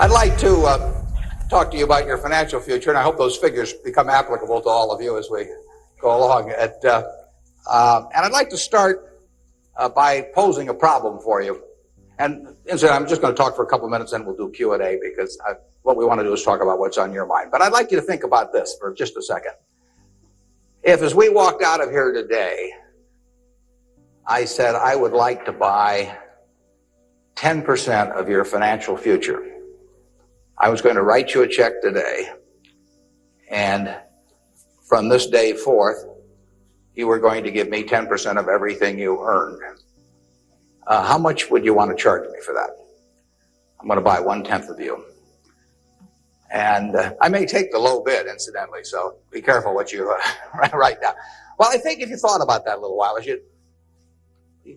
I'd like to talk to you about your financial future, and I hope those figures become applicable to all of you as we go along. And I'd like to start by posing a problem for you. And incidentally, I'm just going to talk for a couple minutes, and we'll do Q&A, because what we want to do is talk about what's on your mind. But I'd like you to think about this for just a second. If, as we walked out of here today, I said I would like to buy 10% of your financial future, I was going to write you a check today, and from this day forth, you were going to give me 10% of everything you earned. How much would you want to charge me for that? I'm going to buy 1/10 of you. And I may take the low bid, incidentally, so be careful what you write down. Well, I think if you thought about that a little while, you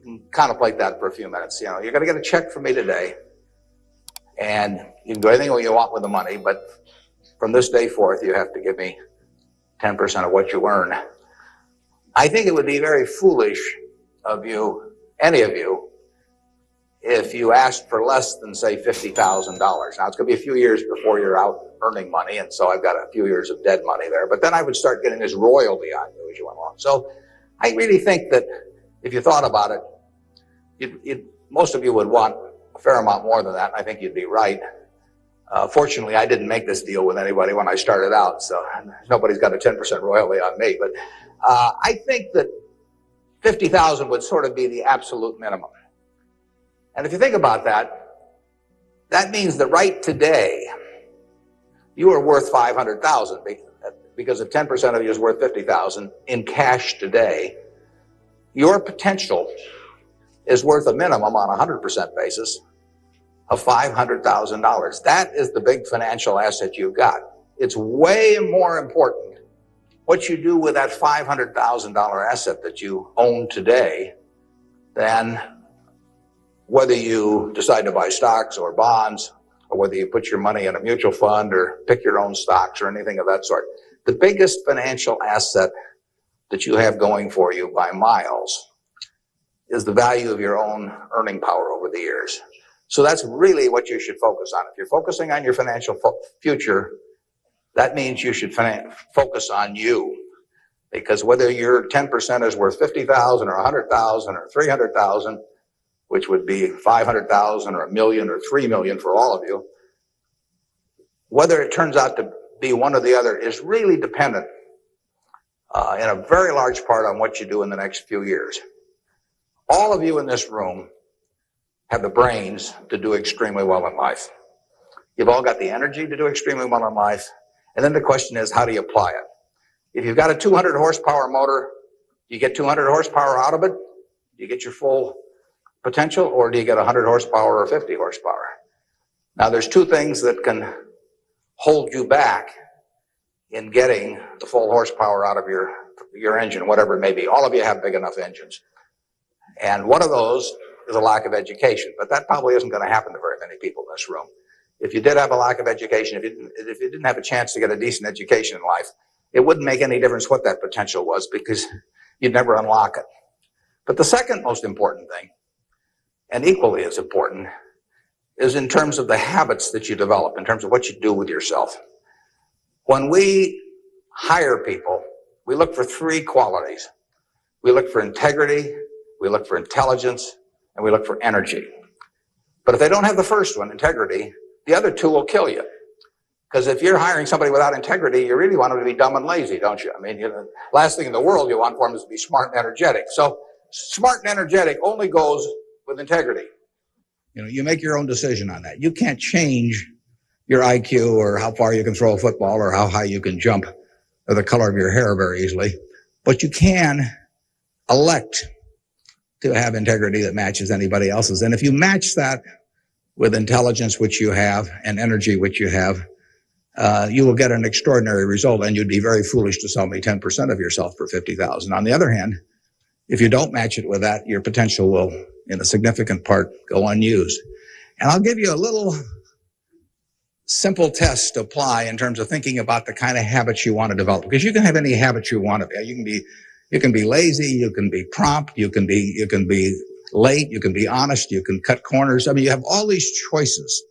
can contemplate that for a few minutes. You know, you're going to get a check from me today, and you can do anything you want with the money, but from this day forth, you have to give me 10% of what you earn. I think it would be very foolish of you, any of you, if you asked for less than, say, $50,000. Now, it's going to be a few years before you're out earning money, and so I've got a few years of dead money there, but then I would start getting this royalty on you as you went along. So I really think that if you thought about it, most of you would want a fair amount more than that, and I think you'd be right. Fortunately, I didn't make this deal with anybody when I started out, so nobody's got a 10% royalty on me. But I think that 50,000 would sort of be the absolute minimum. And if you think about that, that means that right today, you are worth 500,000, because if 10% of you is worth 50,000 in cash today, your potential is worth a minimum on a 100% basis of $500,000. That is the big financial asset you've got. It's way more important what you do with that $500,000 asset that you own today than whether you decide to buy stocks or bonds, or whether you put your money in a mutual fund or pick your own stocks or anything of that sort. The biggest financial asset that you have going for you by miles is the value of your own earning power over the years. So that's really what you should focus on. If you're focusing on your financial future, that means you should focus on you. Because whether your 10% is worth 50,000 or 100,000 or 300,000, which would be 500,000 or 1 million or 3 million for all of you, whether it turns out to be one or the other is really dependent in a very large part on what you do in the next few years. All of you in this room have the brains to do extremely well in life. You've all got the energy to do extremely well in life. And then the question is, how do you apply it? If you've got a 200 horsepower motor, do you get 200 horsepower out of it? Do you get your full potential, or do you get 100 horsepower or 50 horsepower? Now, there's two things that can hold you back in getting the full horsepower out of your engine, whatever it may be. All of you have big enough engines. And one of those is a lack of education, but that probably isn't going to happen to very many people in this room. If you did have a lack of education, if you didn't have a chance to get a decent education in life, it wouldn't make any difference what that potential was, because you'd never unlock it. But the second most important thing, and equally as important, is in terms of the habits that you develop, in terms of what you do with yourself. When we hire people, we look for three qualities. We look for integrity, we look for intelligence, and we look for energy. But if they don't have the first one, integrity, the other two will kill you. Because if you're hiring somebody without integrity, you really want them to be dumb and lazy, don't you? I mean, last thing in the world you want for them is to be smart and energetic. So smart and energetic only goes with integrity. You know, you make your own decision on that. You can't change your IQ or how far you can throw a football or how high you can jump or the color of your hair very easily. But you can elect to have integrity that matches anybody else's. And if you match that with intelligence, which you have, and energy, which you have, you will get an extraordinary result, and you'd be very foolish to sell me 10% of yourself for 50,000. On the other hand, if you don't match it with that, your potential will, in a significant part, go unused. And I'll give you a little simple test to apply in terms of thinking about the kind of habits you want to develop, because you can have any habits you want to be. You can be lazy, you can be prompt, you can be late, you can be honest, you can cut corners. I mean, you have all these choices.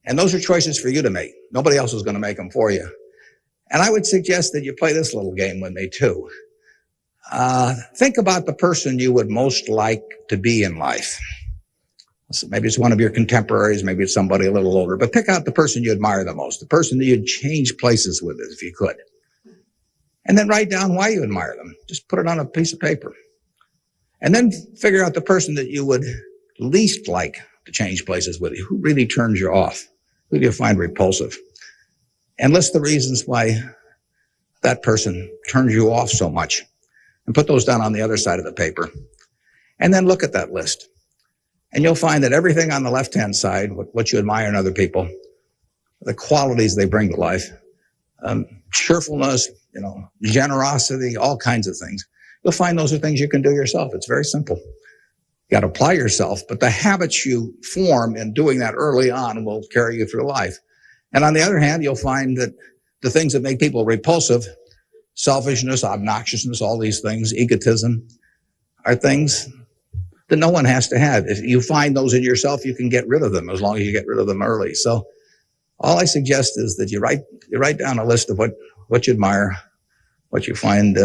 And those are choices for you to make. Nobody else is going to make them for you. And I would suggest that you play this little game with me too. Think about the person you would most like to be in life. So maybe it's one of your contemporaries, maybe it's somebody a little older, but pick out the person you admire the most, the person that you'd change places with if you could. And then write down why you admire them. Just put it on a piece of paper. And then figure out the person that you would least like to change places with you. Who really turns you off? Who do you find repulsive? And list the reasons why that person turns you off so much. And put those down on the other side of the paper. And then look at that list. And you'll find that everything on the left-hand side, what you admire in other people, the qualities they bring to life, cheerfulness, generosity, all kinds of things. You'll find those are things you can do yourself. It's very simple. You got to apply yourself, but the habits you form in doing that early on will carry you through life. And on the other hand, you'll find that the things that make people repulsive, selfishness, obnoxiousness, all these things, egotism, are things that no one has to have. If you find those in yourself, you can get rid of them as long as you get rid of them early. So all I suggest is that you write down a list of what you admire, what you find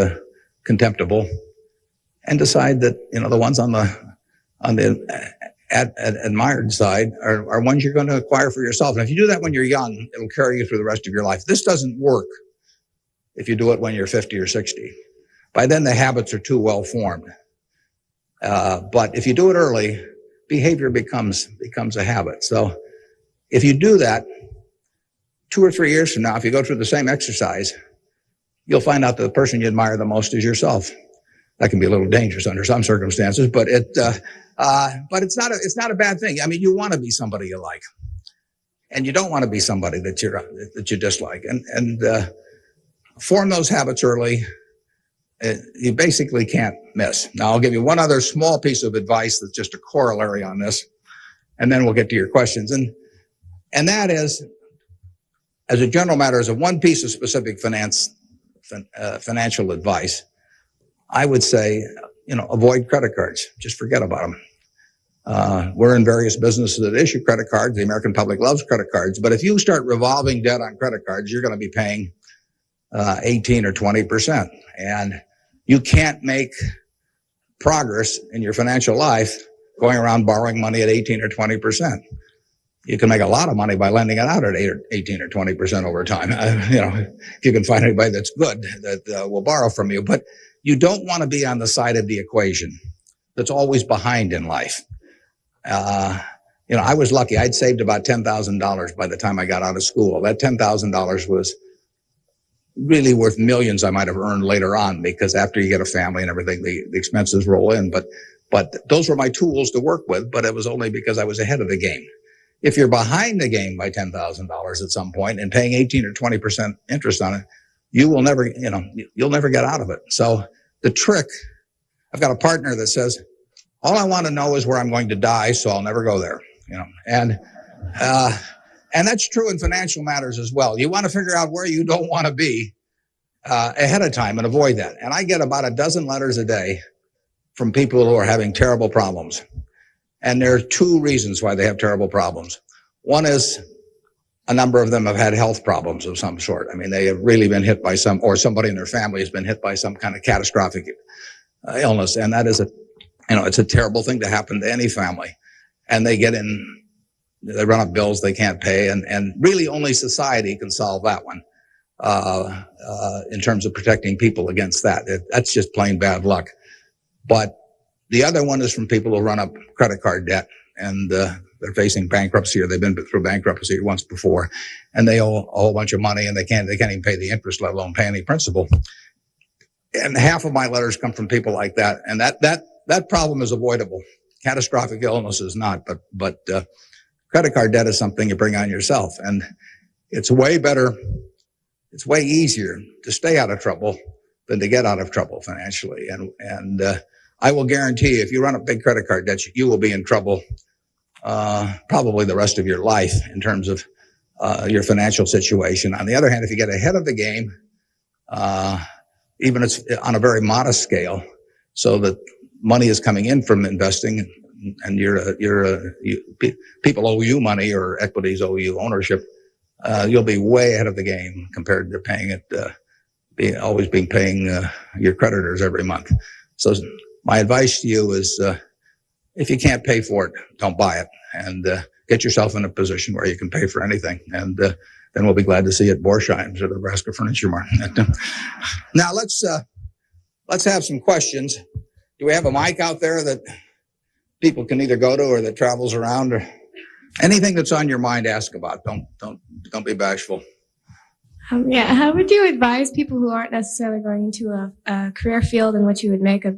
contemptible, and decide that the ones on the admired side are ones you're going to acquire for yourself. And if you do that when you're young, it'll carry you through the rest of your life. This doesn't work if you do it when you're 50 or 60. By then, the habits are too well formed. But if you do it early, behavior becomes a habit. So if you do that, 2 or 3 years from now, if you go through the same exercise, you'll find out that the person you admire the most is yourself. That can be a little dangerous under some circumstances, but it's not a bad thing. I mean, you want to be somebody you like, and you don't want to be somebody that you dislike. And form those habits early. You basically can't miss. Now, I'll give you one other small piece of advice that's just a corollary on this, and then we'll get to your questions. And that is, as a general matter, as a one piece of specific financial advice, I would say, avoid credit cards. Just forget about them. We're in various businesses that issue credit cards. The American public loves credit cards. But if you start revolving debt on credit cards, you're going to be paying 18 or 20%. And you can't make progress in your financial life going around borrowing money at 18 or 20%. You can make a lot of money by lending it out at 18 or 20% over time. If you can find anybody that's good that will borrow from you. But you don't want to be on the side of the equation that's always behind in life. I was lucky. I'd saved about $10,000 by the time I got out of school. That $10,000 was really worth millions I might have earned later on, because after you get a family and everything, the expenses roll in. But those were my tools to work with, but it was only because I was ahead of the game. If you're behind the game by $10,000 at some point and paying 18 or 20% interest on it, you will never, you'll never get out of it. So the trick, I've got a partner that says, all I want to know is where I'm going to die, so I'll never go there, and that's true in financial matters as well. You want to figure out where you don't want to be ahead of time and avoid that. And I get about a dozen letters a day from people who are having terrible problems. And there are 2 reasons why they have terrible problems. One is a number of them have had health problems of some sort. I mean, they have really been hit by or somebody in their family has been hit by some kind of catastrophic illness. And that is it's a terrible thing to happen to any family. And they run up bills they can't pay. And really only society can solve that one, in terms of protecting people against that. That's just plain bad luck. But the other one is from people who run up credit card debt, and they're facing bankruptcy, or they've been through bankruptcy once before, and they owe a whole bunch of money, and they can't even pay the interest, let alone pay any principal. And half of my letters come from people like that, and that problem is avoidable. Catastrophic illness is not, but credit card debt is something you bring on yourself, and it's way better. It's way easier to stay out of trouble than to get out of trouble financially, and I will guarantee if you run up big credit card debts, you will be in trouble probably the rest of your life in terms of your financial situation. On the other hand, if you get ahead of the game, even it's on a very modest scale, so that money is coming in from investing, and people owe you money or equities owe you ownership, you'll be way ahead of the game compared to paying it, paying your creditors every month. So my advice to you is, if you can't pay for it, don't buy it, and get yourself in a position where you can pay for anything. And then we'll be glad to see you at Borsheim's or the Nebraska Furniture Market. Now let's have some questions. Do we have a mic out there that people can either go to or that travels around, or anything that's on your mind? Ask about. Don't be bashful. How would you advise people who aren't necessarily going into a career field in which you would make a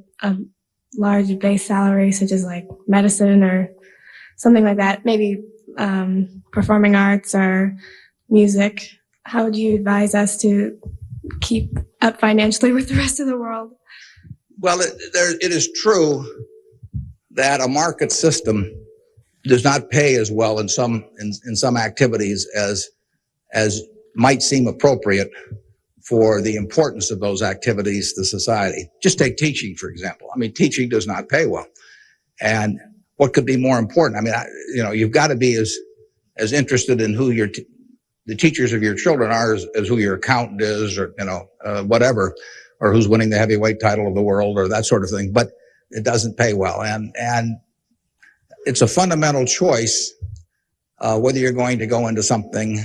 large base salary, such as like medicine or something like that, maybe performing arts or music? How would you advise us to keep up financially with the rest of the world? Well, it is true that a market system does not pay as well in some activities as might seem appropriate for the importance of those activities to society. Just take teaching, for example. I mean, teaching does not pay well. And what could be more important? I mean, you've got to be as interested in who the teachers of your children are as who your accountant is, or, whatever, or who's winning the heavyweight title of the world, or that sort of thing. But it doesn't pay well. And it's a fundamental choice, whether you're going to go into something.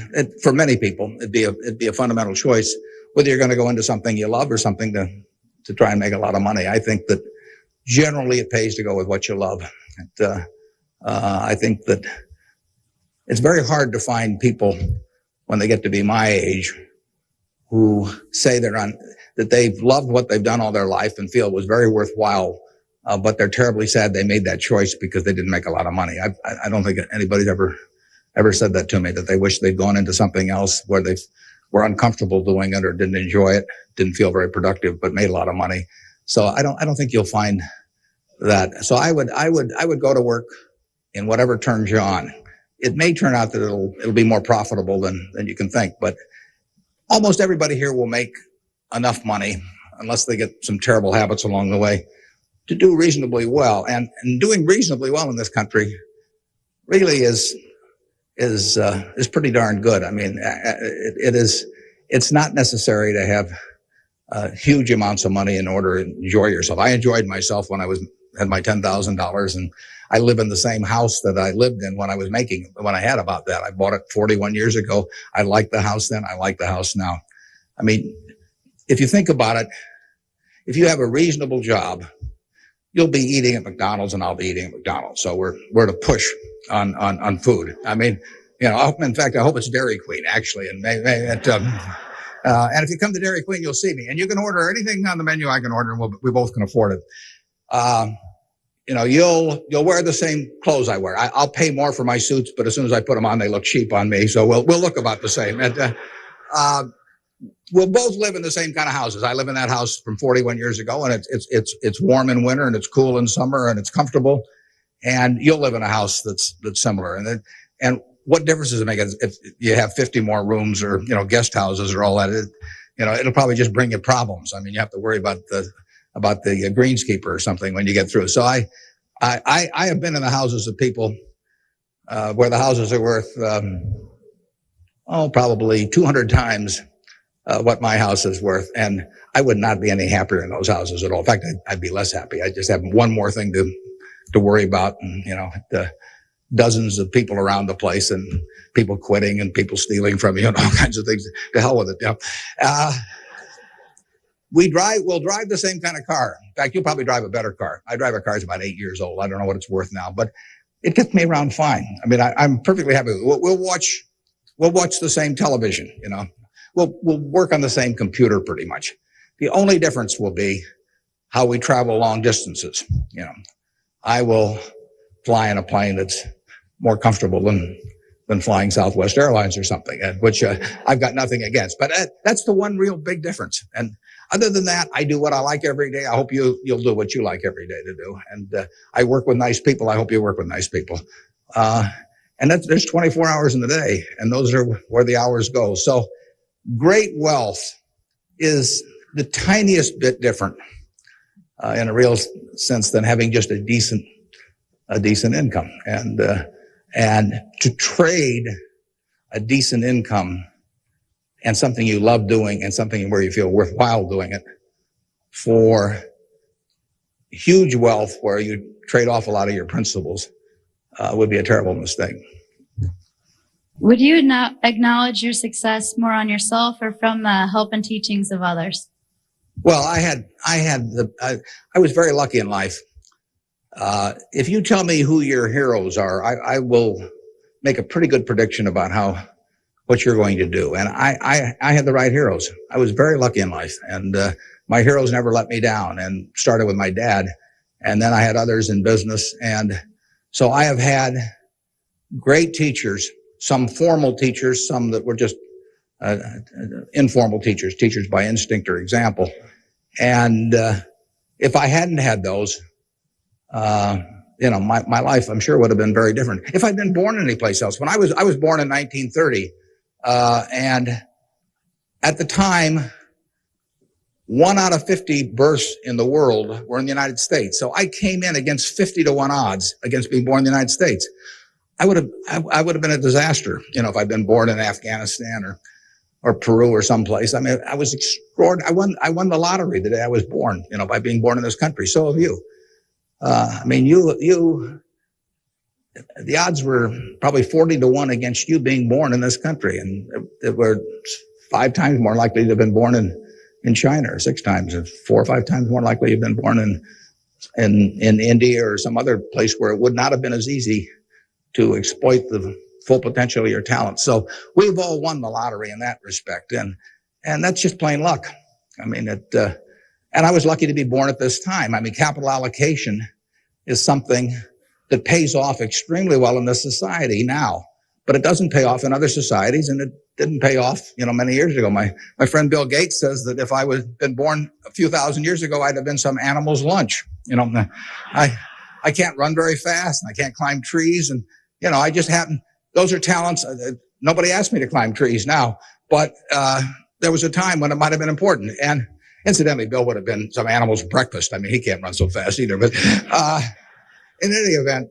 For many people, it'd be a fundamental choice whether you're going to go into something you love or something to try and make a lot of money. I think that generally it pays to go with what you love. I think that it's very hard to find people when they get to be my age who say that they've loved what they've done all their life and feel it was very worthwhile, but they're terribly sad they made that choice because they didn't make a lot of money. I don't think anybody's ever said that to me, that they wish they'd gone into something else where they were uncomfortable doing it or didn't enjoy it, didn't feel very productive, but made a lot of money. So I don't think you'll find that. So I would go to work in whatever turns you on. It may turn out that it'll be more profitable than you can think, but almost everybody here will make enough money, unless they get some terrible habits along the way, to do reasonably well. And doing reasonably well in this country really is pretty darn good. I mean, it's not necessary to have huge amounts of money in order to enjoy yourself. I enjoyed myself when I had my $10,000, and I live in the same house that I lived in when I had about that. I bought it 41 years ago. I liked the house then. I like the house now. I mean, if you think about it, if you have a reasonable job, you'll be eating at McDonald's and I'll be eating at McDonald's. So we're to push on food. I mean, in fact, I hope it's Dairy Queen actually. And and if you come to Dairy Queen, you'll see me, and you can order anything on the menu I can order, and we both can afford it. You'll wear the same clothes I wear. I'll pay more for my suits, but as soon as I put them on, they look cheap on me. So we'll look about the same. And, we'll both live in the same kind of houses. I live in that house from 41 years ago, and it's warm in winter and it's cool in summer and it's comfortable. And you'll live in a house that's similar. And what difference does it make if you have 50 more rooms or, guest houses or all that? It'll probably just bring you problems. I mean, you have to worry about the greenskeeper or something when you get through. So I have been in the houses of people, where the houses are worth, probably 200 times what my house is worth. And I would not be any happier in those houses at all. In fact, I'd be less happy. I just have one more thing to worry about. And, the dozens of people around the place and people quitting and people stealing from you and all kinds of things. To hell with it. We'll drive the same kind of car. In fact, you'll probably drive a better car. I drive a car that's about 8 years old. I don't know what it's worth now, but it gets me around fine. I mean, I'm perfectly happy. We'll watch the same television, We'll work on the same computer pretty much. The only difference will be how we travel long distances. I will fly in a plane that's more comfortable than flying Southwest Airlines or something, which I've got nothing against. But that's the one real big difference. And other than that, I do what I like every day. I hope you'll do what you like every day to do. And I work with nice people. I hope you work with nice people. And there's 24 hours in the day, and those are where the hours go. So great wealth is the tiniest bit different in a real sense than having just a decent a decent income. And to trade a decent income and something you love doing and something where you feel worthwhile doing it for huge wealth where you trade off a lot of your principles would be a terrible mistake. Would you now acknowledge your success more on yourself or from the help and teachings of others? Well, I was very lucky in life. If you tell me who your heroes are, I will make a pretty good prediction about what you're going to do. And I had the right heroes. I was very lucky in life, and my heroes never let me down. And started with my dad, and then I had others in business, and so I have had great teachers. Some formal teachers, some that were just informal teachers by instinct or example. And if I hadn't had those, my life, I'm sure, would have been very different. If I'd been born anyplace else. When I was born in 1930, and at the time, 1 out of 50 births in the world were in the United States. So I came in against 50 to 1 odds against being born in the United States. I would have been a disaster, if I'd been born in Afghanistan or Peru or someplace. I mean, I was extraordinary. I won the lottery the day I was born, by being born in this country. So have you. The odds were probably 40 to 1 against you being born in this country. And it were 5 times more likely to have been born in China, or 6 times, or 4 or 5 times more likely to have been born in India or some other place where it would not have been as easy to exploit the full potential of your talent. So we've all won the lottery in that respect. And that's just plain luck. And I was lucky to be born at this time. Capital allocation is something that pays off extremely well in this society now, but it doesn't pay off in other societies, and it didn't pay off, many years ago. My friend Bill Gates says that if I had been born a few thousand years ago, I'd have been some animal's lunch. I can't run very fast, and I can't climb trees, and I just happen. Those are talents. Nobody asked me to climb trees now, but there was a time when it might have been important. And incidentally, Bill would have been some animal's breakfast. He can't run so fast either. But in any event,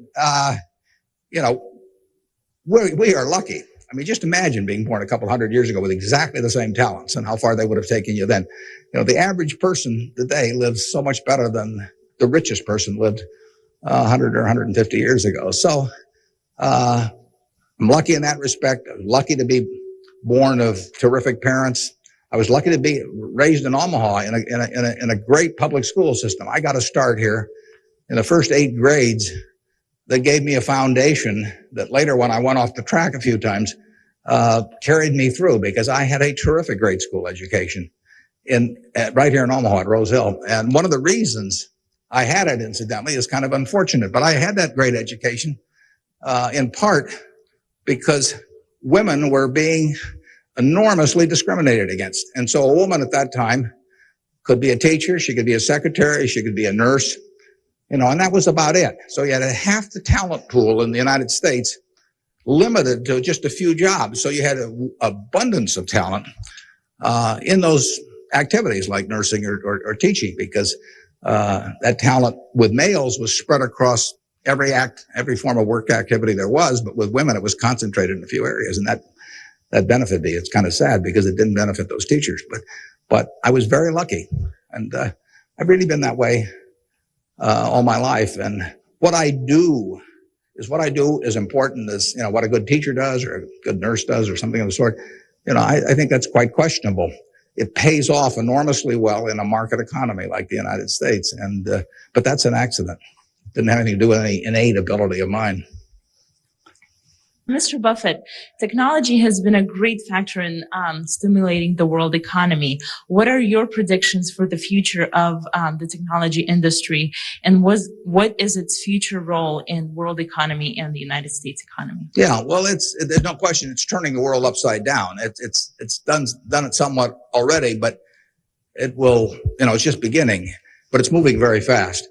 we are lucky. Just imagine being born a couple hundred years ago with exactly the same talents and how far they would have taken you then. The average person today lives so much better than the richest person lived 100 or 150 years ago. So I'm lucky in that respect. I'm lucky to be born of terrific parents. I was lucky to be raised in Omaha in a great public school system. I got a start here in the first 8 grades that gave me a foundation that later, when I went off the track a few times, carried me through, because I had a terrific grade school education right here in Omaha at Rose Hill. And one of the reasons I had it, incidentally, is kind of unfortunate, but I had that great education in part because women were being enormously discriminated against. And so a woman at that time could be a teacher, she could be a secretary, she could be a nurse, and that was about it. So you had half the talent pool in the United States limited to just a few jobs. So you had an abundance of talent in those activities like nursing or teaching, because that talent with males was spread across every form of work activity there was, but with women it was concentrated in a few areas, and that benefited me. It's kind of sad because it didn't benefit those teachers, but I was very lucky, and I've really been that way all my life. And what I do is important as what a good teacher does or a good nurse does or something of the sort. I think that's quite questionable. It pays off enormously well in a market economy like the United States, but that's an accident. It didn't have anything to do with any innate ability of mine. Mr. Buffett, technology has been a great factor in stimulating the world economy. What are your predictions for the future of the technology industry, and what is its future role in world economy and the United States economy? Yeah, well, there's no question it's turning the world upside down. It's done it somewhat already, but it will, it's just beginning, but it's moving very fast.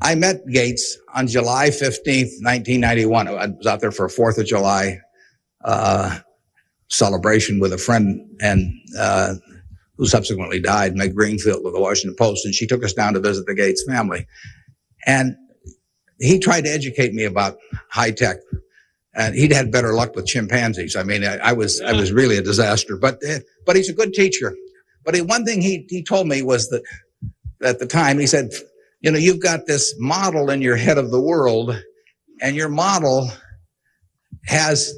I met Gates on July 15th, 1991. I was out there for a 4th of July celebration with a friend and who subsequently died, Meg Greenfield of the Washington Post, and she took us down to visit the Gates family. And he tried to educate me about high tech, and he'd had better luck with chimpanzees. I mean, I was really a disaster, but he's a good teacher. But one thing he told me was that at the time, he said, you know, you've got this model in your head of the world, and your model has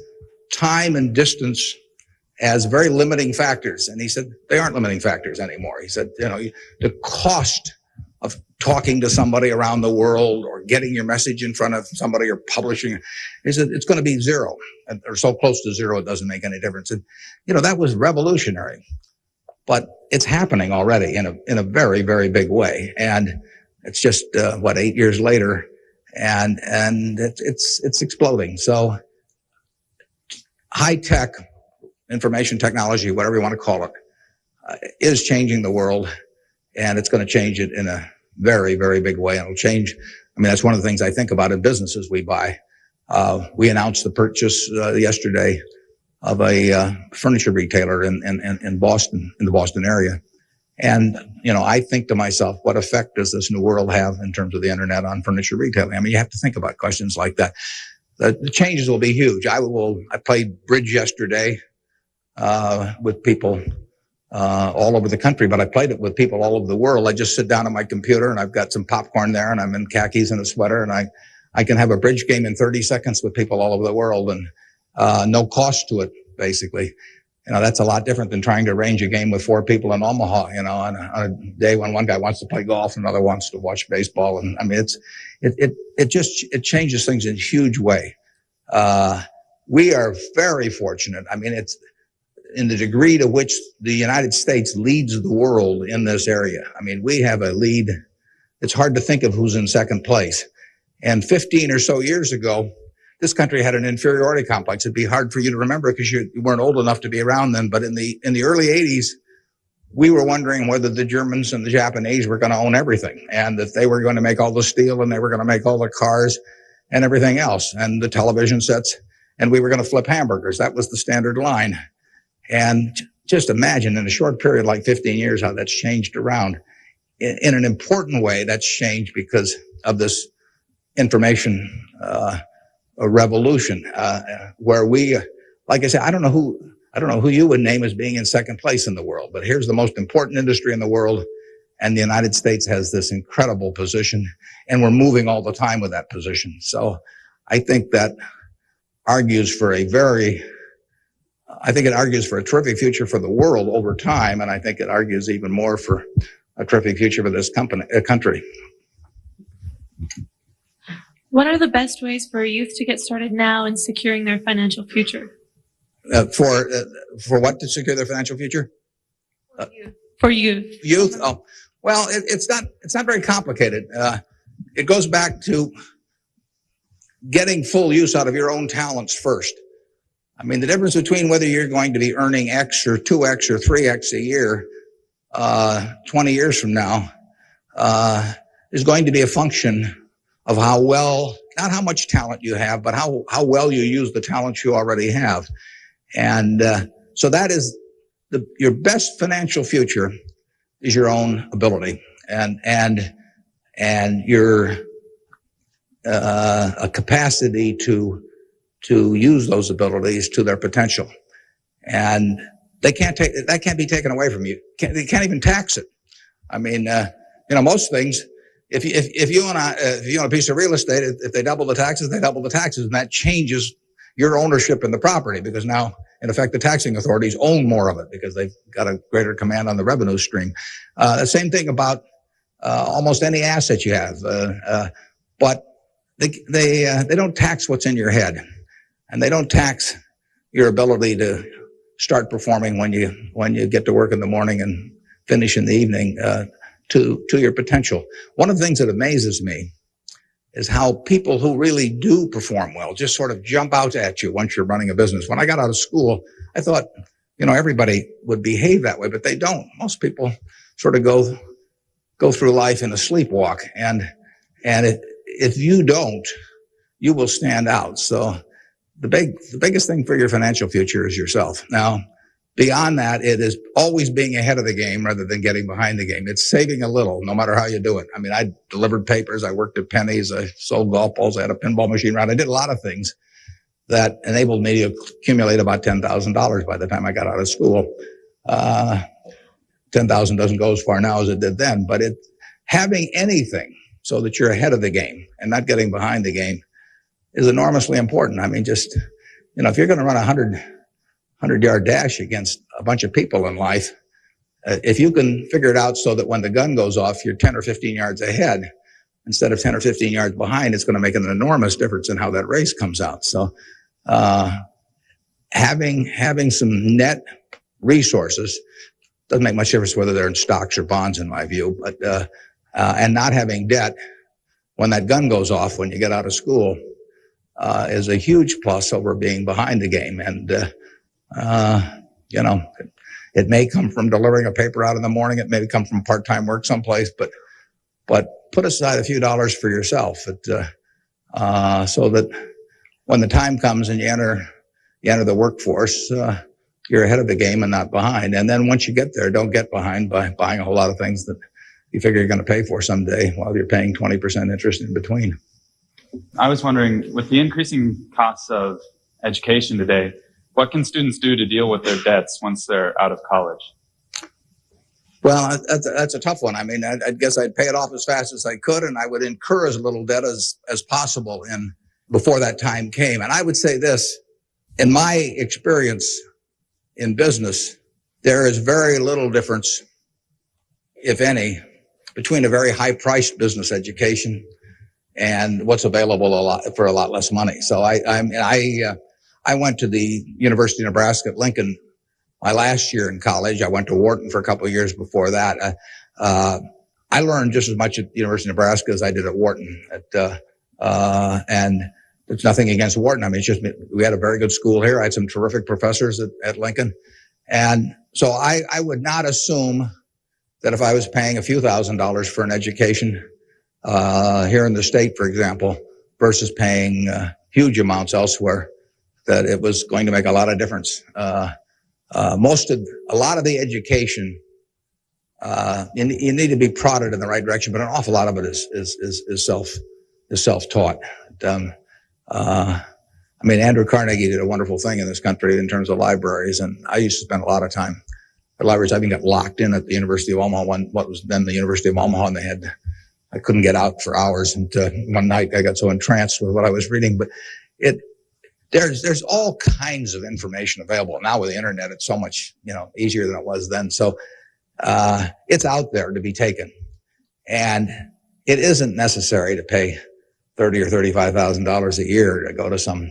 time and distance as very limiting factors. And he said, they aren't limiting factors anymore. He said, you know, the cost of talking to somebody around the world or getting your message in front of somebody or publishing, he said, it's going to be zero, or so close to zero it doesn't make any difference. And, you know, that was revolutionary. But it's happening already in a very, very big way. And it's just, 8 years later, and it's exploding. So high tech, information technology, whatever you want to call it, is changing the world, and it's going to change it in a very, very big way. And it'll change. I mean, that's one of the things I think about in businesses we buy. We announced the purchase yesterday of a furniture retailer in Boston, in the Boston area. And, you know, I think to myself, what effect does this new world have in terms of the internet on furniture retailing? I mean, you have to think about questions like that. The changes will be huge. I played bridge yesterday with people all over the country, but I played it with people all over the world. I just sit down on my computer and I've got some popcorn there and I'm in khakis and a sweater, and I can have a bridge game in 30 seconds with people all over the world, and no cost to it, basically. You know, that's a lot different than trying to arrange a game with 4 people in Omaha, you know, on a day when one guy wants to play golf and another wants to watch baseball. And I mean, it changes things in a huge way. We are very fortunate. I mean, it's in the degree to which the United States leads the world in this area. I mean, we have a lead. It's hard to think of who's in second place. And 15 or so years ago, this country had an inferiority complex. It'd be hard for you to remember because you weren't old enough to be around then. But in the early 80s, we were wondering whether the Germans and the Japanese were going to own everything, and that they were going to make all the steel and they were going to make all the cars and everything else, and the television sets, and we were going to flip hamburgers. That was the standard line. And just imagine in a short period like 15 years how that's changed around. In an important way, that's changed because of this information a revolution, where we, like I said, I don't know who you would name as being in second place in the world, but here's the most important industry in the world, and the United States has this incredible position, and we're moving all the time with that position. So I think that argues for a terrific future for the world over time, and I think it argues even more for a terrific future for this country. What are the best ways for youth to get started now in securing their financial future? For what to secure their financial future? For youth. Youth? Oh, well, it's not very complicated. It goes back to getting full use out of your own talents first. I mean, the difference between whether you're going to be earning X or 2X or 3X a year 20 years from now is going to be a function of how well, not how much talent you have, but how well you use the talent you already have. And so that is your best financial future is your own ability and your a capacity to use those abilities to their potential. And that can't be taken away from you. They can't even tax it. I mean, most things, if you own a piece of real estate, if they double the taxes, they double the taxes, and that changes your ownership in the property, because now, in effect, the taxing authorities own more of it because they've got a greater command on the revenue stream. The same thing about almost any asset you have, but they don't tax what's in your head, and they don't tax your ability to start performing when you get to work in the morning and finish in the evening to your potential. One of the things that amazes me is how people who really do perform well just sort of jump out at you once you're running a business. When I got out of school, I thought, everybody would behave that way, but they don't. Most people sort of go through life in a sleepwalk, and if you don't, you will stand out. So the biggest thing for your financial future is yourself. Now, beyond that, it is always being ahead of the game rather than getting behind the game. It's saving a little, no matter how you do it. I mean, I delivered papers, I worked at Penny's, I sold golf balls, I had a pinball machine around. I did a lot of things that enabled me to accumulate about $10,000 by the time I got out of school. 10,000 doesn't go as far now as it did then, but having anything so that you're ahead of the game and not getting behind the game is enormously important. I mean, just, if you're going to run a 100-yard dash against a bunch of people in life, if you can figure it out so that when the gun goes off, you're 10 or 15 yards ahead instead of 10 or 15 yards behind, it's going to make an enormous difference in how that race comes out. So, having some net resources doesn't make much difference whether they're in stocks or bonds, in my view, but, and not having debt when that gun goes off when you get out of school, is a huge plus over being behind the game. And, it may come from delivering a paper out in the morning. It may come from part-time work someplace, but put aside a few dollars for yourself, so that when the time comes and you enter the workforce, you're ahead of the game and not behind. And then once you get there, don't get behind by buying a whole lot of things that you figure you're going to pay for someday while you're paying 20% interest in between. I was wondering, with the increasing costs of education today, what can students do to deal with their debts once they're out of college? Well, that's a tough one. I mean, I guess I'd pay it off as fast as I could, and I would incur as little debt as possible before that time came. And I would say this, in my experience in business, there is very little difference, if any, between a very high-priced business education and what's available for a lot less money. So I went to the University of Nebraska at Lincoln my last year in college. I went to Wharton for a couple of years before that. I learned just as much at the University of Nebraska as I did at Wharton. And there's nothing against Wharton. I mean, it's just we had a very good school here. I had some terrific professors at Lincoln. And so I would not assume that if I was paying a few $1,000s for an education here in the state, for example, versus paying huge amounts elsewhere, that it was going to make a lot of difference. A lot of the education, you need to be prodded in the right direction, but an awful lot of it is self-taught. I mean, Andrew Carnegie did a wonderful thing in this country in terms of libraries, and I used to spend a lot of time at libraries. I even got locked in at the University of Omaha, what was then the University of Omaha, and I couldn't get out for hours. And one night I got so entranced with what I was reading, but there's all kinds of information available now with the internet. It's so much easier than it was then. So it's out there to be taken, and it isn't necessary to pay $30,000 or $35,000 a year to go to some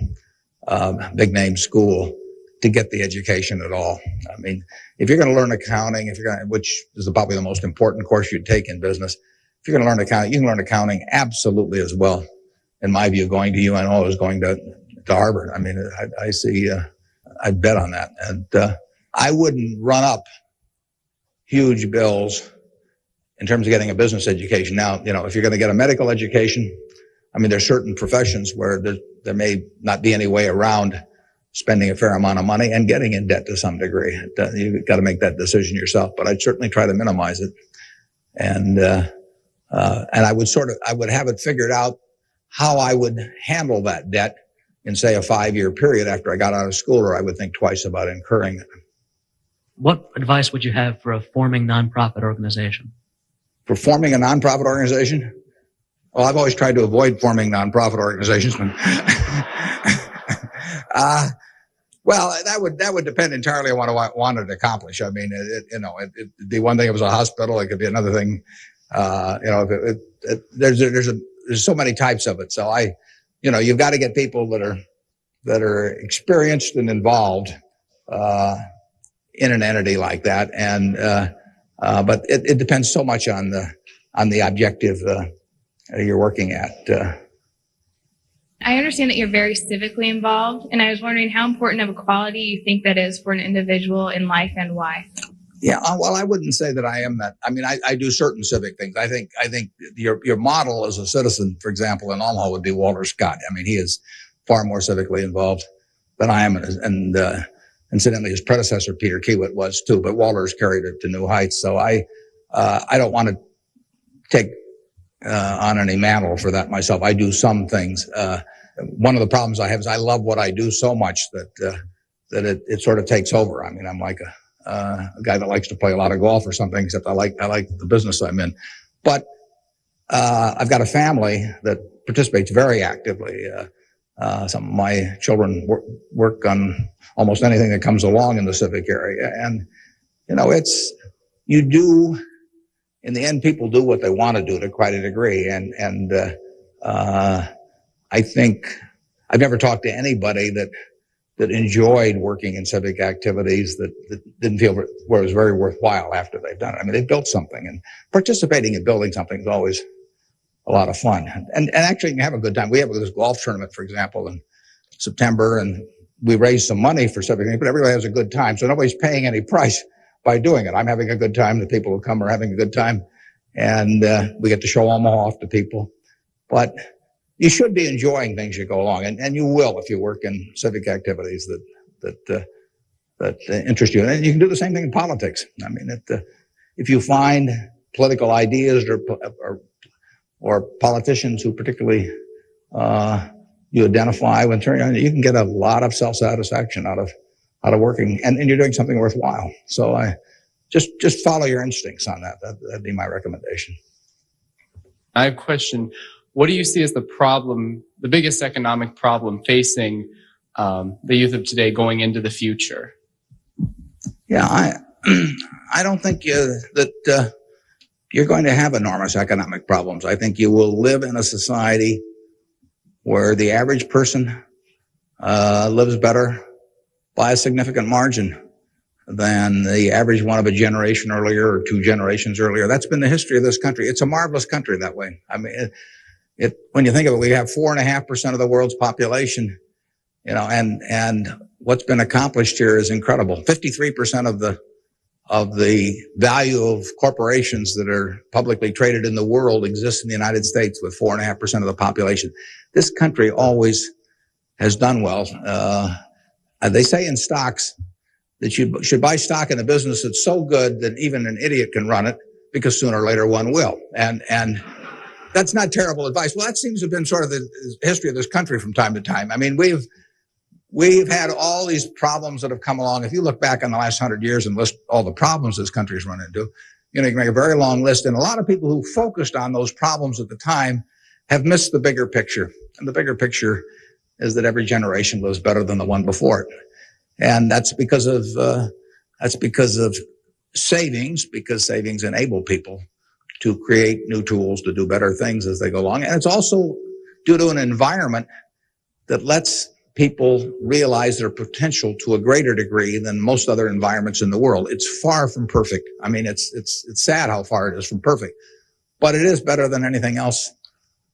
big name school to get the education at all. I mean, if you're going to learn accounting, which is probably the most important course you'd take in business, if you're going to learn accounting, you can learn accounting absolutely as well, in my view, going to UNO as going to Harvard. I mean, I see, I'd bet on that. And I wouldn't run up huge bills in terms of getting a business education. Now, if you're going to get a medical education, I mean, there's certain professions where there may not be any way around spending a fair amount of money and getting in debt to some degree. You've got to make that decision yourself, but I'd certainly try to minimize it. And I would have it figured out how I would handle that debt in, say, a 5-year period after I got out of school, or I would think twice about incurring it. What advice would you have for a forming nonprofit organization? For forming a nonprofit organization? Well, I've always tried to avoid forming nonprofit organizations. Well, that would depend entirely on what I wanted to accomplish. I mean, it'd be one thing if it was a hospital. It could be another thing. There's so many types of it. So you've got to get people that are experienced and involved in an entity like that. And but it depends so much on the objective you're working at. I understand that you're very civically involved, and I was wondering how important of a quality you think that is for an individual in life and why. Yeah, well, I wouldn't say that I am that. I mean, I do certain civic things. I think your model as a citizen, for example, in Omaha would be Walter Scott. I mean, he is far more civically involved than I am, and Incidentally, his predecessor, Peter Kiewit, was too, but Walter's carried it to new heights. So I don't want to take on any mantle for that myself. I do some things. One of the problems I have is I love what I do so much that it sort of takes over. I mean, I'm like a guy that likes to play a lot of golf or something, except I like the business I'm in. But I've got a family that participates very actively. Some of my children work on almost anything that comes along in the civic area. And, in the end, people do what they want to do to quite a degree. And I think I've never talked to anybody that enjoyed working in civic activities that didn't feel it was very worthwhile after they've done it. I mean, they built something, and participating in building something is always a lot of fun. And actually you can have a good time. We have this golf tournament, for example, in September, and we raise some money for civic things, but everybody has a good time. So nobody's paying any price by doing it. I'm having a good time. The people who come are having a good time. And we get to show Omaha off to people. But you should be enjoying things you go along, and you will if you work in civic activities that interest you. And you can do the same thing in politics. I mean, if you find political ideas or politicians who particularly you identify with, you can get a lot of self-satisfaction out of working, and you're doing something worthwhile. So I just follow your instincts on that. That'd be my recommendation. I have a question. What do you see as the biggest economic problem facing the youth of today going into the future? Yeah, I don't think that you're going to have enormous economic problems. I think you will live in a society where the average person lives better by a significant margin than the average one of a generation earlier or two generations earlier. That's been the history of this country. It's a marvelous country that way. I mean, when you think of it, we have 4.5% of the world's population, and what's been accomplished here is incredible. 53% of the value of corporations that are publicly traded in the world exists in the United States with 4.5% of the population. This country always has done well. They say in stocks that you should buy stock in a business that's so good that even an idiot can run it, because sooner or later one will. And that's not terrible advice. Well, that seems to have been sort of the history of this country from time to time. I mean, we've had all these problems that have come along. If you look back on the last 100 years and list all the problems this country's run into, you can make a very long list. And a lot of people who focused on those problems at the time have missed the bigger picture. And the bigger picture is that every generation lives better than the one before it. And that's because of savings, because savings enable people to create new tools to do better things as they go along. And it's also due to an environment that lets people realize their potential to a greater degree than most other environments in the world. It's far from perfect. I mean, it's sad how far it is from perfect, but it is better than anything else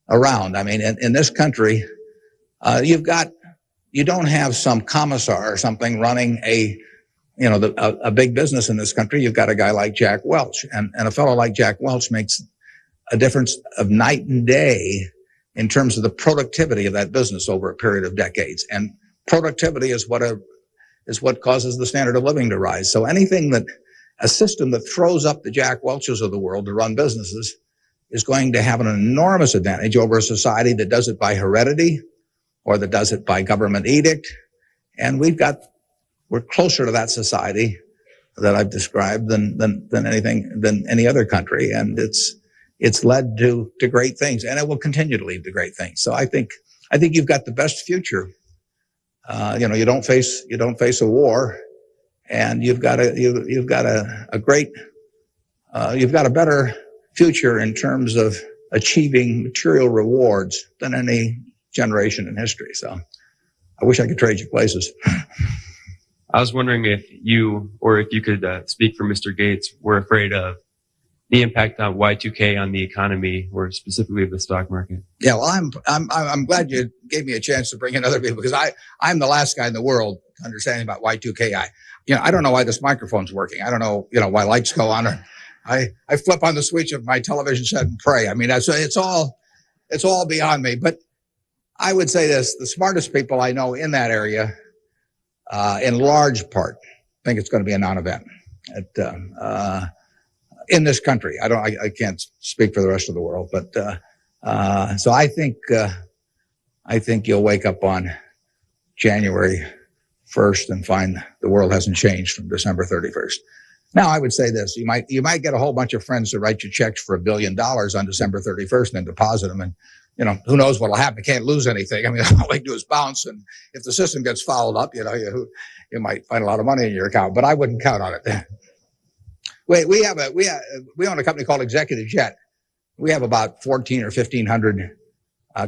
around. I mean, in this country, you don't have some commissar or something running a big business in this country. You've got a guy like Jack Welch, and a fellow like Jack Welch makes a difference of night and day in terms of the productivity of that business over a period of decades. And productivity is what causes the standard of living to rise. So a system that throws up the Jack Welches of the world to run businesses is going to have an enormous advantage over a society that does it by heredity or that does it by government edict. And we're closer to that society that I've described than any other country. And it's led to great things, and it will continue to lead to great things. So I think you've got the best future. You don't face a war, and you've got a better future in terms of achieving material rewards than any generation in history. So I wish I could trade you places. I was wondering if you could speak for Mr. Gates, were afraid of the impact on Y2K on the economy, or specifically the stock market. Yeah, well, I'm glad you gave me a chance to bring in other people, because I'm the last guy in the world understanding about Y2K. I don't know why this microphone's working. I don't know, why lights go on. Or I flip on the switch of my television set and pray. I mean, it's all beyond me. But I would say this: the smartest people I know in that area in large part, think it's going to be a non-event in this country. I can't speak for the rest of the world, but so I think you'll wake up on January 1st and find the world hasn't changed from December 31st. Now, I would say this: you might get a whole bunch of friends to write you checks for $1 billion on December 31st and then deposit them, and who knows what'll happen? You can't lose anything. I mean, all they do is bounce, and if the system gets fouled up, you might find a lot of money in your account. But I wouldn't count on it. We own a company called Executive Jet. We have about 1,400 or 1,500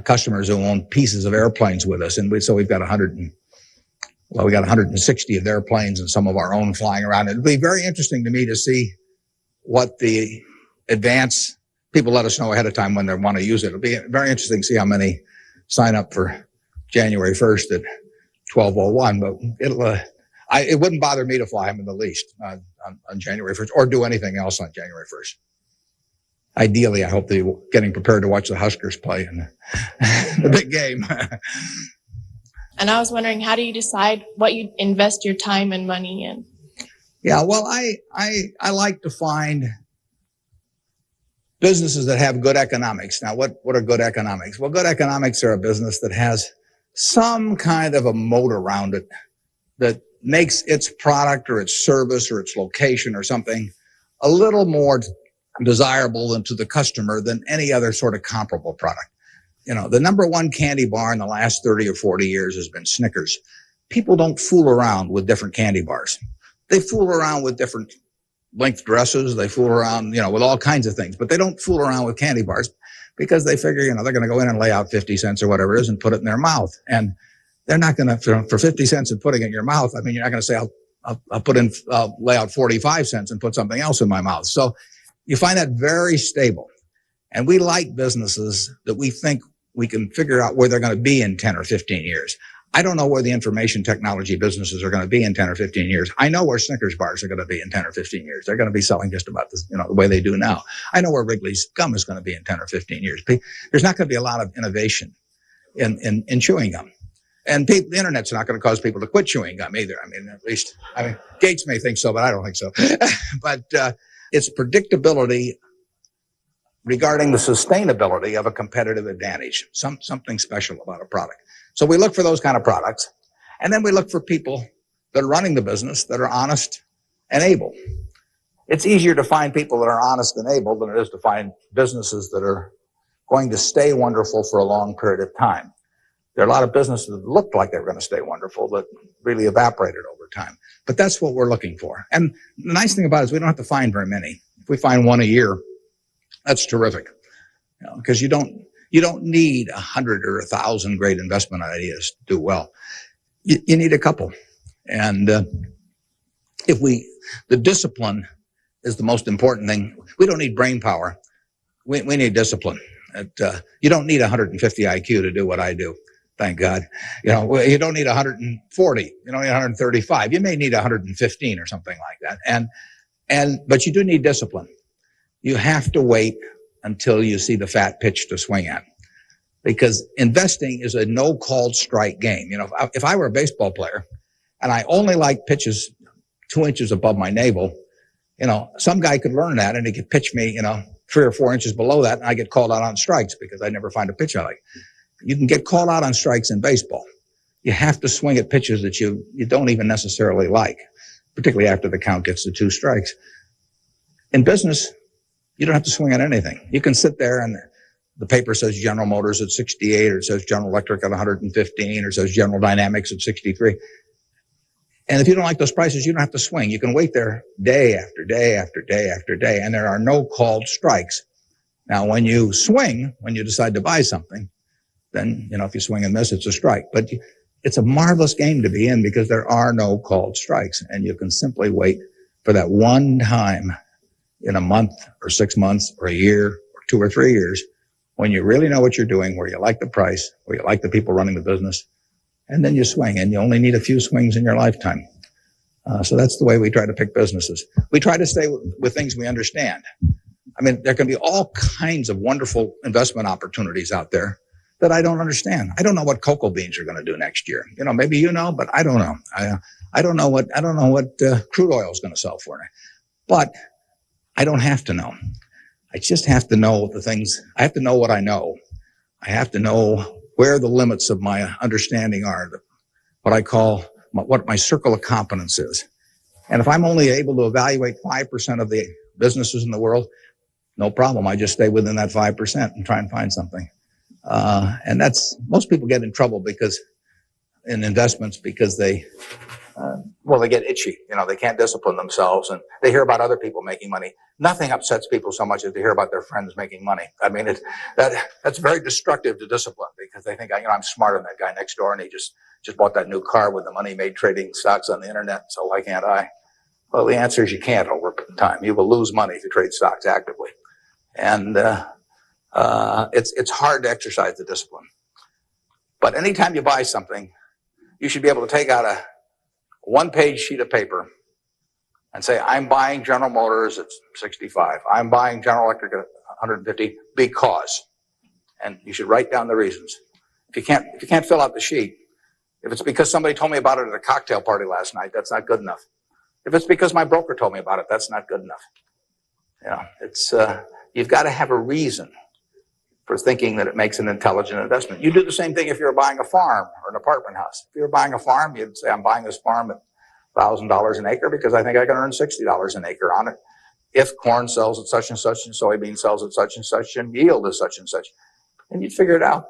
customers who own pieces of airplanes with us, and so we've got 160 of their planes and some of our own flying around. It'll be very interesting to me to see what the advance people let us know ahead of time when they want to use it. It'll be very interesting to see how many sign up for January 1st at 12:01. But it wouldn't bother me to fly them in the least on January 1st or do anything else on January 1st. Ideally, I hope they're getting prepared to watch the Huskers play in the big game. And I was wondering, how do you decide what you invest your time and money in? Yeah, well, I like to find businesses that have good economics. Now, what are good economics? Well, good economics are a business that has some kind of a moat around it that makes its product or its service or its location or something a little more desirable to the customer than any other sort of comparable product. The number one candy bar in the last 30 or 40 years has been Snickers. People don't fool around with different candy bars. They fool around with different length dresses. They fool around, with all kinds of things, but they don't fool around with candy bars because they figure, they're going to go in and lay out 50 cents or whatever it is and put it in their mouth. And they're not going to, for 50 cents and putting it in your mouth, I mean, you're not going to say, I'll lay out 45 cents and put something else in my mouth. So you find that very stable. And we like businesses that we think we can figure out where they're going to be in 10 or 15 years. I don't know where the information technology businesses are going to be in 10 or 15 years. I know where Snickers bars are going to be in 10 or 15 years. They're going to be selling just about the way they do now. I know where Wrigley's gum is going to be in 10 or 15 years. There's not going to be a lot of innovation in chewing gum. And the internet's not going to cause people to quit chewing gum either. Gates may think so, but I don't think so. But it's predictability regarding the sustainability of a competitive advantage, something special about a product. So we look for those kind of products, and then we look for people that are running the business that are honest and able. It's easier to find people that are honest and able than it is to find businesses that are going to stay wonderful for a long period of time. There are a lot of businesses that looked like they were going to stay wonderful that really evaporated over time. But that's what we're looking for. And the nice thing about it is we don't have to find very many. If we find one a year, that's terrific, because you don't need 100 or 1,000 great investment ideas to do well. You need a couple. And the discipline is the most important thing. We don't need brain power. We need discipline. You don't need 150 IQ to do what I do. Thank God. You don't need 140. You don't need 135. You may need 115 or something like that. But you do need discipline. You have to wait until you see the fat pitch to swing at, because investing is a no called strike game. If I were a baseball player and I only like pitches 2 inches above my navel, some guy could learn that and he could pitch me, 3 or 4 inches below that, and I get called out on strikes because I never find a pitch I like. You can get called out on strikes in baseball. You have to swing at pitches that you don't even necessarily like, particularly after the count gets to 2 strikes. In business, you don't have to swing at anything. You can sit there and the paper says General Motors at 68, or it says General Electric at 115, or it says General Dynamics at 63. And if you don't like those prices, you don't have to swing. You can wait there day after day after day after day, and there are no called strikes. Now, when you swing, when you decide to buy something, then, if you swing and miss, it's a strike. But it's a marvelous game to be in because there are no called strikes, and you can simply wait for that one time in a month or 6 months or a year or 2 or 3 years when you really know what you're doing, where you like the price, where you like the people running the business, and then you swing, and you only need a few swings in your lifetime. So that's the way we try to pick businesses. We try to stay with things we understand. There can be all kinds of wonderful investment opportunities out there that I don't understand. I don't know what cocoa beans are going to do next year. You know, maybe you know, but I don't know. I don't know what crude oil is going to sell for. But I don't have to know. I just have to know the things. I have to know what I know. I have to know where the limits of my understanding are, what I call what my circle of competence is. And if I'm only able to evaluate 5% of the businesses in the world, no problem. I just stay within that 5% and try and find something. And most people get in trouble in investments because they get itchy. You know, they can't discipline themselves, and they hear about other people making money. Nothing upsets people so much as to hear about their friends making money. I mean, that's very destructive to discipline, because they think, I'm smarter than that guy next door, and he just bought that new car with the money made trading stocks on the internet, so why can't I? Well, the answer is you can't over time. You will lose money if you trade stocks actively. And it's hard to exercise the discipline. But anytime you buy something, you should be able to take out a one-page sheet of paper and say, I'm buying General Motors at 65. I'm buying General Electric at 150 because. And you should write down the reasons. If you can't fill out the sheet, if it's because somebody told me about it at a cocktail party last night, that's not good enough. If it's because my broker told me about it, that's not good enough. You know, it's you've got to have a reason for thinking that it makes an intelligent investment. You do the same thing if you're buying a farm or an apartment house. If you're buying a farm, you'd say, I'm buying this farm at $1,000 an acre because I think I can earn $60 an acre on it. If corn sells at such and such, and soybean sells at such and such, and yield is such and such. And you'd figure it out.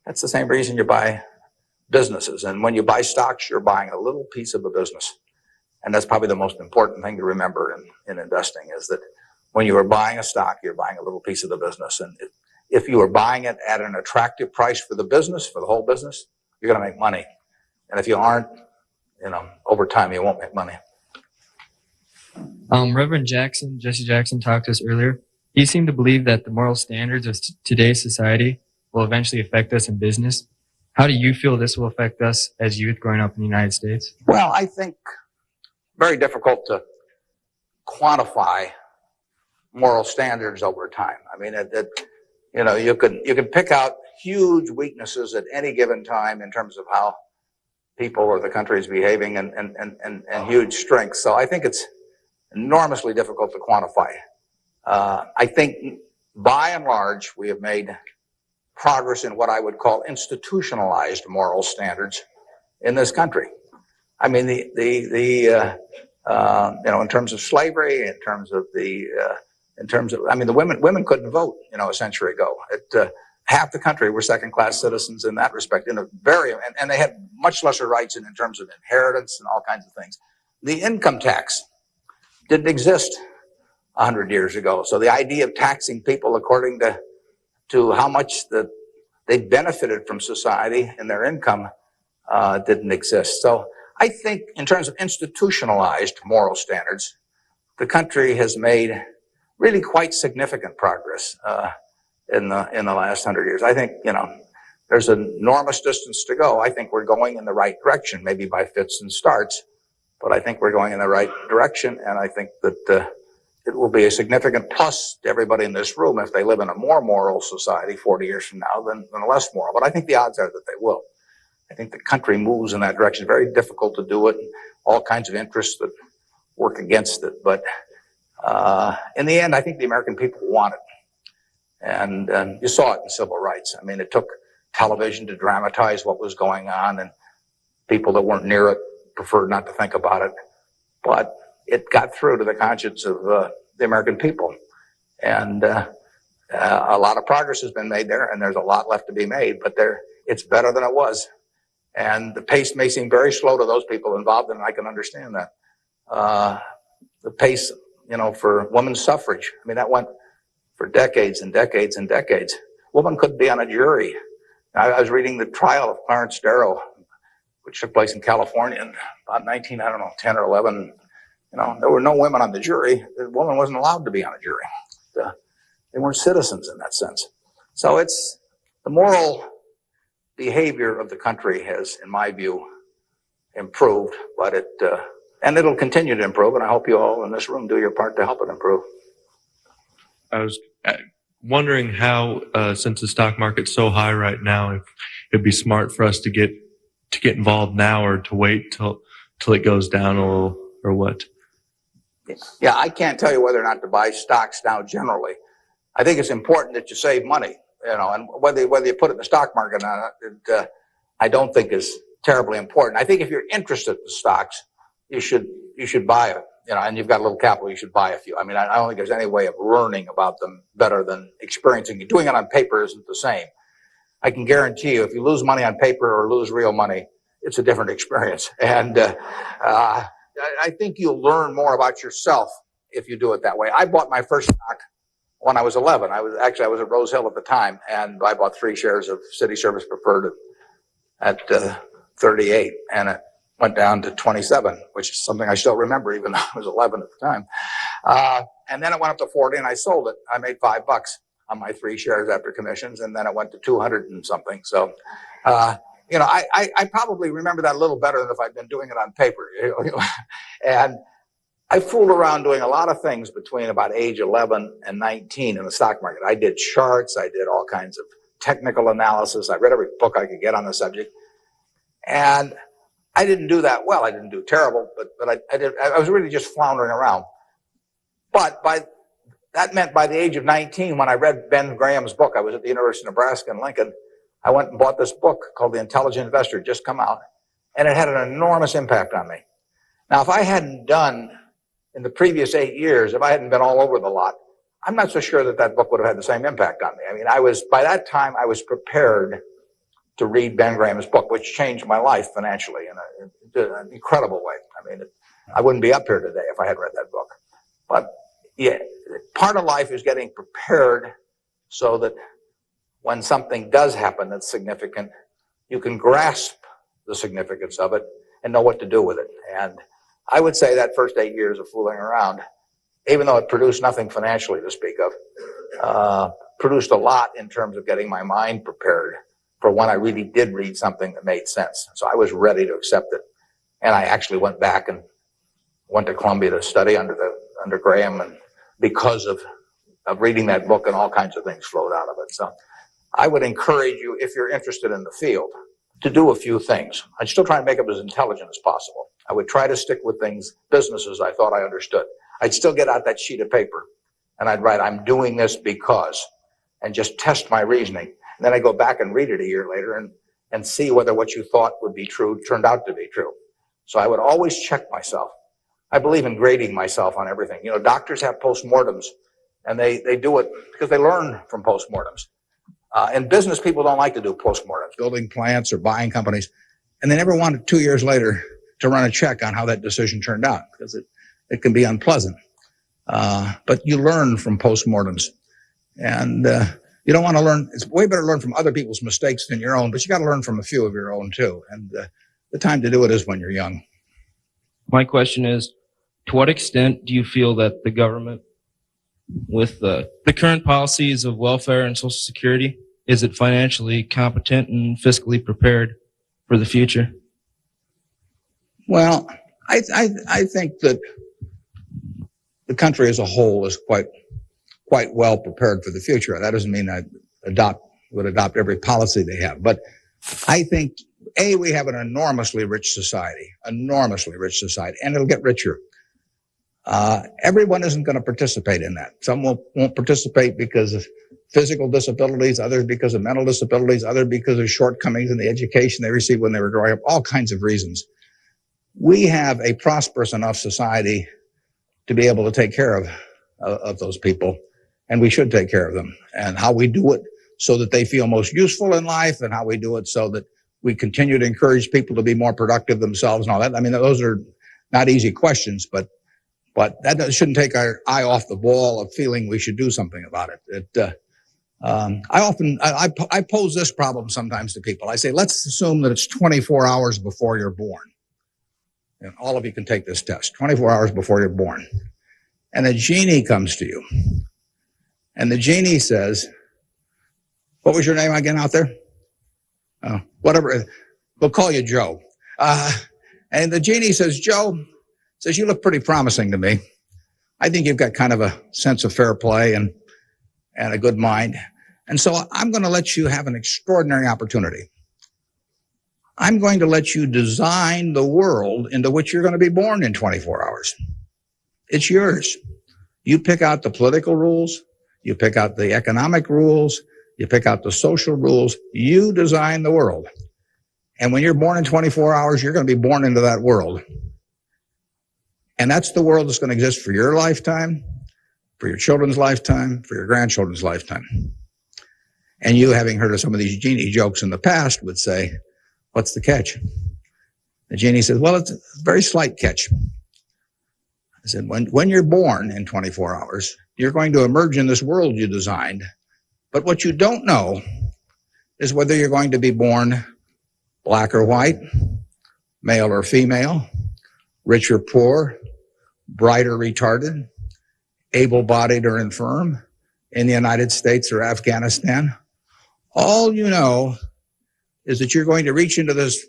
That's the same reason you buy businesses. And when you buy stocks, you're buying a little piece of a business. And that's probably the most important thing to remember in investing, is that when you are buying a stock, you're buying a little piece of the business. And if you are buying it at an attractive price for the business, for the whole business, you're going to make money. And if you aren't, over time, you won't make money. Reverend Jesse Jackson, talked to us earlier. He seemed to believe that the moral standards of today's society will eventually affect us in business. How do you feel this will affect us as youth growing up in the United States? Well, I think very difficult to quantify moral standards over time. I mean, you can pick out huge weaknesses at any given time in terms of how people or the country is behaving, and huge strengths. So I think it's enormously difficult to quantify. I think by and large we have made progress in what I would call institutionalized moral standards in this country. I mean, in terms of slavery, in terms of the women couldn't vote, a century ago. Half the country were second-class citizens in that respect, and they had much lesser rights in terms of inheritance and all kinds of things. The income tax didn't exist 100 years ago, so the idea of taxing people according to how much that they benefited from society and their income didn't exist. So I think in terms of institutionalized moral standards, the country has made really quite significant progress in the last 100 years. I think, there's an enormous distance to go. I think we're going in the right direction, maybe by fits and starts, but I think we're going in the right direction, and I think that it will be a significant plus to everybody in this room if they live in a more moral society 40 years from now than a less moral. But I think the odds are that they will. I think the country moves in that direction. It's very difficult to do it, all kinds of interests that work against it. But in the end, I think the American people want it. And you saw it in civil rights. I mean, it took television to dramatize what was going on, and people that weren't near it preferred not to think about it. But it got through to the conscience of the American people. And a lot of progress has been made there, and there's a lot left to be made, but it's better than it was. And the pace may seem very slow to those people involved, and I can understand that. The pace, for women's suffrage, I mean, that went for decades and decades and decades. Women couldn't be on a jury. I was reading the trial of Clarence Darrow, which took place in California in about 10 or 11. There were no women on the jury. The woman wasn't allowed to be on a jury. They weren't citizens in that sense. So it's the moral behavior of the country has, in my view, improved, but and it'll continue to improve, and I hope you all in this room do your part to help it improve. wondering how, since the stock market's so high right now, if it'd be smart for us to get involved now or to wait till it goes down a little, or what? Yeah, I can't tell you whether or not to buy stocks now generally. I think it's important that you save money, and whether you put it in the stock market or not, I don't think is terribly important. I think if you're interested in stocks, you should buy it, and you've got a little capital, you should buy a few. I mean, I don't think there's any way of learning about them better than experiencing it. Doing it on paper isn't the same. I can guarantee you, if you lose money on paper or lose real money, it's a different experience. And I think you'll learn more about yourself if you do it that way. I bought my first stock when I was 11. I was at Rose Hill at the time, and I bought 3 shares of City Service Preferred at 38, and it went down to 27, which is something I still remember, even though I was 11 at the time. And then it went up to 40, and I sold it. I made $5 on my 3 shares after commissions, and then it went to 200 and something. So, I probably remember that a little better than if I'd been doing it on paper. And I fooled around doing a lot of things between about age 11 and 19 in the stock market. I did charts. I did all kinds of technical analysis. I read every book I could get on the subject. And I didn't do that well. I didn't do terrible, but I was really just floundering around. But that meant by the age of 19, when I read Ben Graham's book, I was at the University of Nebraska in Lincoln, I went and bought this book called The Intelligent Investor, just come out, and it had an enormous impact on me. Now, if I hadn't done, in the previous 8 years, if I hadn't been all over the lot, I'm not so sure that book would have had the same impact on me. I mean, by that time, I was prepared to read Ben Graham's book, which changed my life financially in an incredible way. I mean, I wouldn't be up here today if I had read that book. But yeah, part of life is getting prepared so that when something does happen that's significant, you can grasp the significance of it and know what to do with it. And I would say that first 8 years of fooling around, even though it produced nothing financially to speak of, produced a lot in terms of getting my mind prepared for when I really did read something that made sense. So I was ready to accept it. And I actually went back and went to Columbia to study under Graham, and because of reading that book, and all kinds of things flowed out of it. So I would encourage you, if you're interested in the field, to do a few things. I'd still try and make it as intelligent as possible. I would try to stick with businesses I thought I understood. I'd still get out that sheet of paper and I'd write, I'm doing this because, and just test my reasoning. And then I go back and read it a year later and see whether what you thought would be true turned out to be true. So I would always check myself. I believe in grading myself on everything. Doctors have postmortems, and they do it because they learn from postmortems. In business, people don't like to do postmortems, building plants or buying companies, and they never want 2 years later to run a check on how that decision turned out, because it can be unpleasant. But you learn from postmortems, and you don't want to learn. It's way better to learn from other people's mistakes than your own, but you got to learn from a few of your own too. And the time to do it is when you're young. My question is, to what extent do you feel that the government, with the current policies of welfare and Social Security, is it financially competent and fiscally prepared for the future? Well, I think that the country as a whole is quite well prepared for the future. That doesn't mean I would adopt every policy they have, but I think we have an enormously rich society, and it'll get richer. Everyone isn't going to participate in that. Some won't participate because of physical disabilities, others because of mental disabilities, others because of shortcomings in the education they received when they were growing up, all kinds of reasons. We have a prosperous enough society to be able to take care of those people, and we should take care of them. And how we do it so that they feel most useful in life, and how we do it so that we continue to encourage people to be more productive themselves and all that. I mean, those are not easy questions, but that shouldn't take our eye off the ball of feeling we should do something about it. I pose this problem sometimes to people. I say, let's assume that it's 24 hours before you're born. And all of you can take this test, 24 hours before you're born. And a genie comes to you. And the genie says, what was your name again out there? Whatever. We'll call you Joe. And the genie says, Joe, you look pretty promising to me. I think you've got kind of a sense of fair play, and and a good mind. And so I'm going to let you have an extraordinary opportunity. I'm going to let you design the world into which you're going to be born in 24 hours. It's yours. You pick out the political rules. You pick out the economic rules. You pick out the social rules. You design the world. And when you're born in 24 hours, you're going to be born into that world. And that's the world that's going to exist for your lifetime, for your children's lifetime, for your grandchildren's lifetime. And you, having heard of some of these genie jokes in the past, would say, what's the catch? The genie says, well, it's a very slight catch. I said, when you're born in 24 hours, you're going to emerge in this world you designed. But what you don't know is whether you're going to be born black or white, male or female, rich or poor, bright or retarded, able-bodied or infirm, in the United States or Afghanistan. All you know is that you're going to reach into this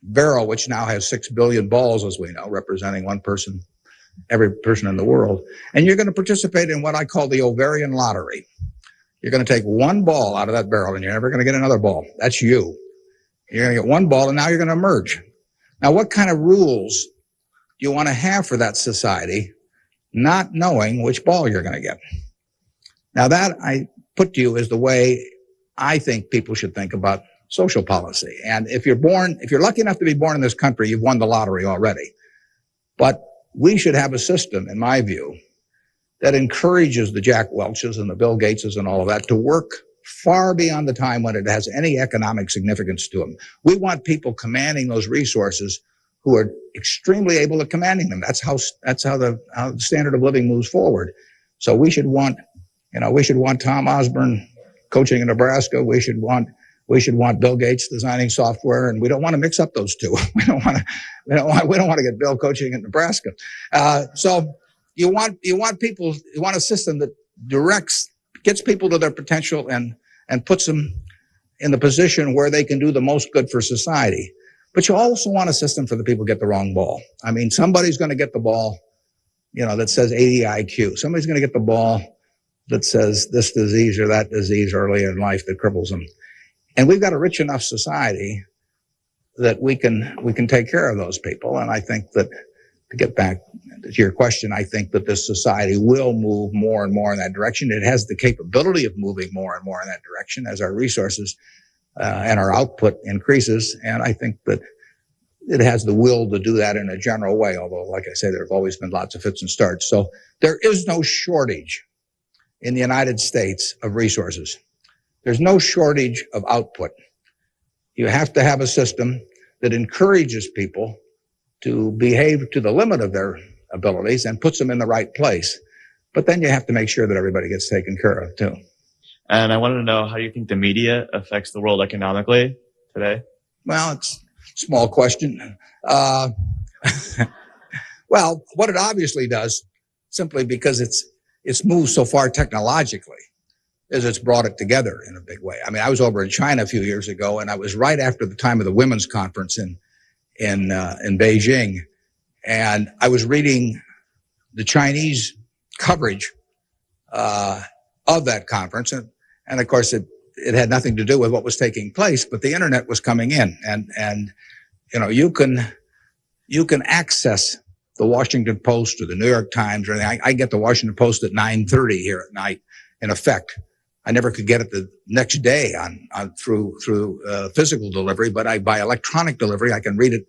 barrel, which now has 6 billion balls, as we know, representing one person, every person in the world. And you're going to participate in what I call the ovarian lottery. You're going to take one ball out of that barrel, and you're never going to get another ball. That's you. You're going to get one ball, and now you're going to emerge. Now, what kind of rules do you want to have for that society, not knowing which ball you're going to get? Now, that I put to you is the way I think people should think about social policy. And if you're lucky enough to be born in this country, you've won the lottery already. But we should have a system, in my view, that encourages the Jack Welches and the Bill Gateses and all of that to work far beyond the time when it has any economic significance to them. We want people commanding those resources who are extremely able at commanding them. That's how the standard of living moves forward. So we should want Tom Osborne coaching in Nebraska. We should want Bill Gates designing software, and we don't want to mix up those two. We don't want to get Bill coaching in Nebraska. So you want a system that gets people to their potential and puts them in the position where they can do the most good for society. But you also want a system for the people who get the wrong ball. I mean, somebody's going to get the ball, that says 80 IQ. Somebody's going to get the ball that says this disease or that disease early in life that cripples them. And we've got a rich enough society that we can take care of those people. And I think that, to get back to your question, I think that this society will move more and more in that direction. It has the capability of moving more and more in that direction as our resources and our output increases. And I think that it has the will to do that in a general way, although, like I say, there have always been lots of fits and starts. So there is no shortage in the United States of resources. There's no shortage of output. You have to have a system that encourages people to behave to the limit of their abilities and puts them in the right place. But then you have to make sure that everybody gets taken care of, too. And I wanted to know, how do you think the media affects the world economically today? Well, it's a small question. Well, what it obviously does, simply because it's moved so far technologically, is it's brought it together in a big way. I mean, I was over in China a few years ago, and I was right after the time of the women's conference in Beijing, and I was reading the Chinese coverage of that conference, and of course it had nothing to do with what was taking place, but the internet was coming in, and you can access the Washington Post or the New York Times or anything. I get the Washington Post at 9:30 here at night. In effect, I never could get it the next day through physical delivery, but by electronic delivery, I can read it.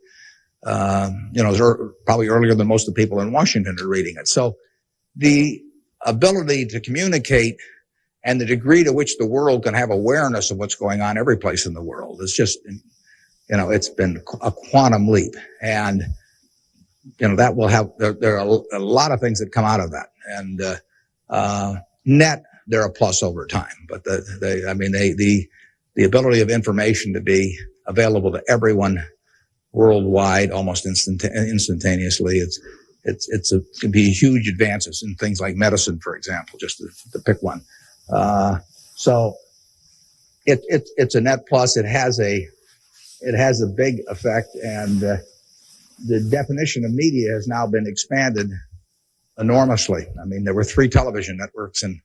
Probably earlier than most of the people in Washington are reading it. So the ability to communicate and the degree to which the world can have awareness of what's going on every place in the world is just, it's been a quantum leap. And, that will have, there are a lot of things that come out of that. And, net, they're a plus over time. But the ability of information to be available to everyone worldwide almost instantaneously, it can be huge advances in things like medicine, for example, just to pick one. So it's a net plus. It has a big effect, and the definition of media has now been expanded enormously. I mean, there were 3 television networks in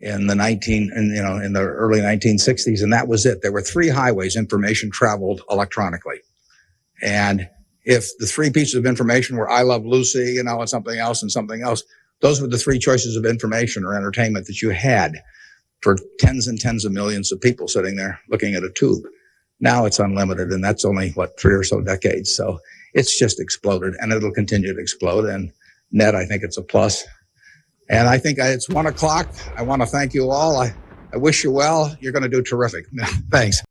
in the early 1960s, and that was it. There were three highways information traveled electronically. And if the three pieces of information were I Love Lucy, and something else and something else, those were the three choices of information or entertainment that you had for tens and tens of millions of people sitting there looking at a tube. Now it's unlimited, and that's only, 3 or so decades. So it's just exploded, and it'll continue to explode. And net, I think it's a plus. And I think it's 1:00. I want to thank you all. I wish you well. You're going to do terrific. Thanks.